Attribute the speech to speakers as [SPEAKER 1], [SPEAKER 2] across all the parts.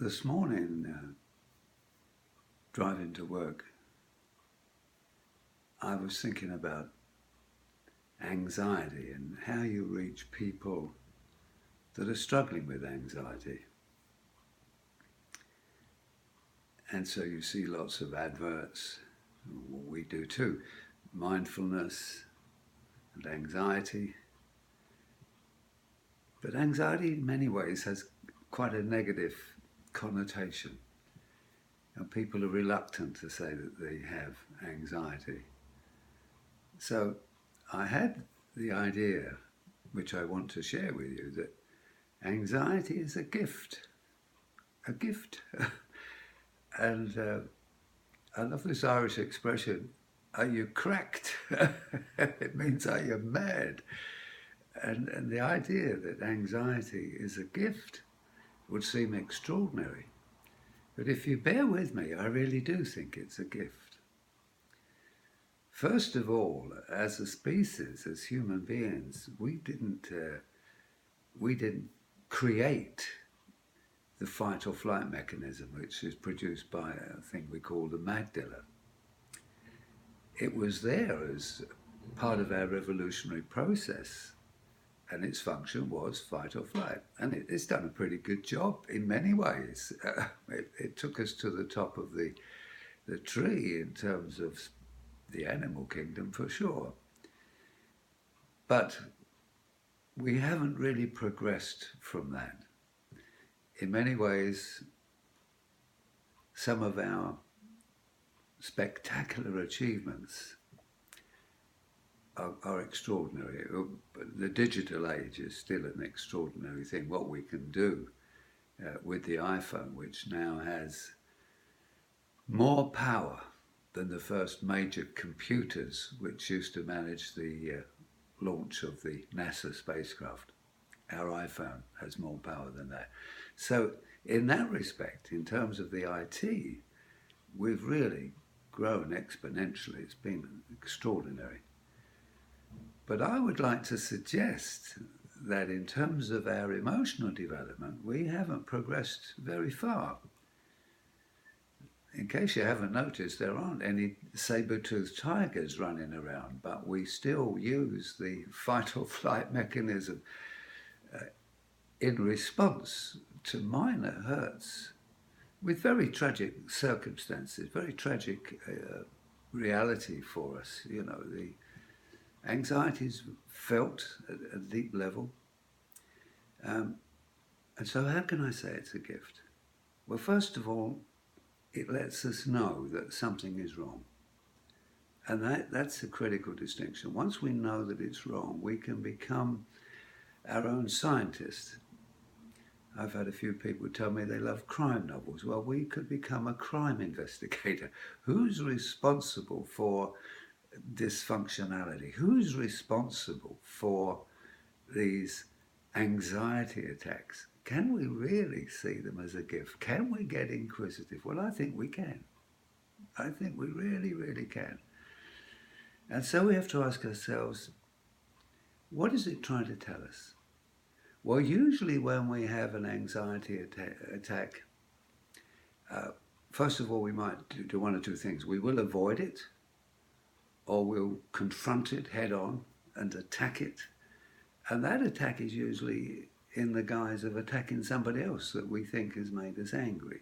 [SPEAKER 1] This morning, driving to work, I was thinking about anxiety and how you reach people that are struggling with anxiety. And so you see lots of adverts, we do too, mindfulness and anxiety. But anxiety in many ways has quite a negative connotation. And people are reluctant to say that they have anxiety. So I had the idea, which I want to share with you, that anxiety is a gift. A gift. And I love this Irish expression, are you cracked? It means, are you mad? And the idea that anxiety is a gift would seem extraordinary. But if you bear with me, I really do think it's a gift. First of all, as a species, as human beings, we didn't create the fight or flight mechanism, which is produced by a thing we call the amygdala. It was there as part of our evolutionary process, and its function was fight or flight. And it's done a pretty good job in many ways. It took us to the top of the tree in terms of the animal kingdom, for sure. But we haven't really progressed from that. In many ways, some of our spectacular achievements are extraordinary. The digital age is still an extraordinary thing. What we can do with the iPhone, which now has more power than the first major computers which used to manage the launch of the NASA spacecraft. Our iPhone has more power than that. So in that respect, in terms of the IT, we've really grown exponentially. It's been extraordinary. But I would like to suggest that in terms of our emotional development, we haven't progressed very far. In case you haven't noticed, there aren't any saber-toothed tigers running around, but we still use the fight or flight mechanism in response to minor hurts with very tragic circumstances, very tragic reality for us. You know, the anxiety is felt at a deep level. And so how can I say it's a gift? Well, first of all, it lets us know that something is wrong. And that's a critical distinction. Once we know that it's wrong, we can become our own scientist. I've had a few people tell me they love crime novels. Well, we could become a crime investigator. Who's responsible for dysfunctionality? Who's responsible for these anxiety attacks? Can we really see them as a gift? Can we get inquisitive? Well, I think we can. I think we really, really can. And so we have to ask ourselves, what is it trying to tell us? Well, usually when we have an anxiety attack, first of all, we might do one or two things. We will avoid it, or we'll confront it head on and attack it. And that attack is usually in the guise of attacking somebody else that we think has made us angry.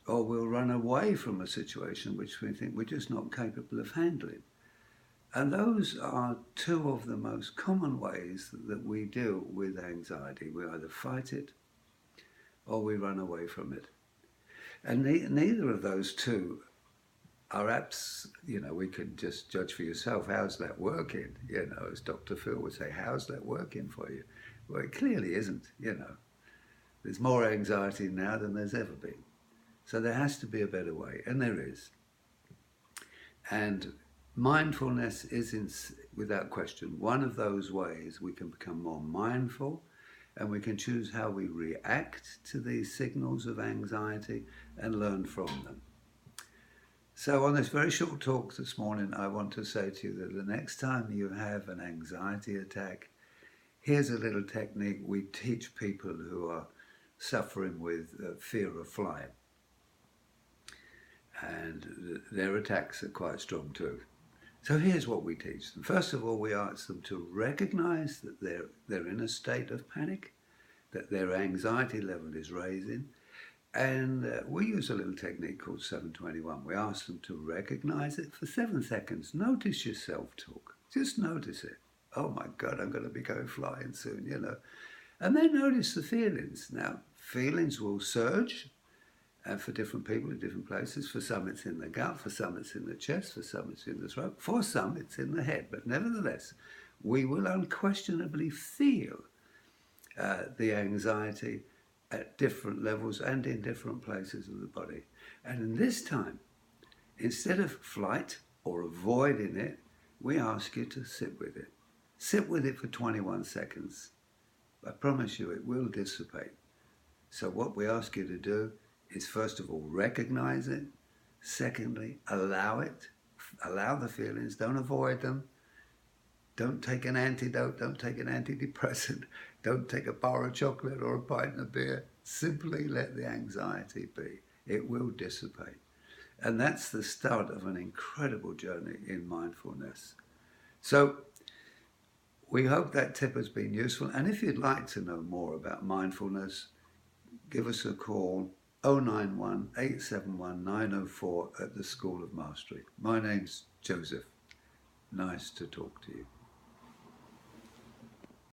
[SPEAKER 1] Or we'll run away from a situation which we think we're just not capable of handling. And those are two of the most common ways that we deal with anxiety. We either fight it or we run away from it. And neither of those two are apps, we can just judge for yourself, how's that working? As Dr. Phil would say, how's that working for you? Well, it clearly isn't, There's more anxiety now than there's ever been. So there has to be a better way, and there is. And mindfulness is, without question, one of those ways we can become more mindful, and we can choose how we react to these signals of anxiety and learn from them. So on this very short talk this morning, I want to say to you that the next time you have an anxiety attack, here's a little technique we teach people who are suffering with fear of flying. And their attacks are quite strong too. So here's what we teach them. First of all, we ask them to recognize that they're in a state of panic, that their anxiety level is raising. And we use a little technique called 721. We ask them to recognize it for 7 seconds. Notice your self-talk. Just notice it. Oh my God, I'm going to be going flying soon, you know. And then notice the feelings. Now, feelings will surge. For different people in different places. For some it's in the gut, for some it's in the chest, for some it's in the throat, for some it's in the head. But nevertheless, we will unquestionably feel the anxiety at different levels and in different places of the body. And in this time, instead of flight or avoiding it, we ask you to sit with it. Sit with it for 21 seconds. I promise you it will dissipate. So what we ask you to do is first of all recognize it. Secondly, allow it. Allow the feelings. Don't avoid them. Don't take an antidote. Don't take an antidepressant. Don't take a bar of chocolate or a pint of beer. Simply let the anxiety be. It will dissipate. And that's the start of an incredible journey in mindfulness. So we hope that tip has been useful. And if you'd like to know more about mindfulness, give us a call, 091 871 904 at the School of Mastery. My name's Joseph. Nice to talk to you.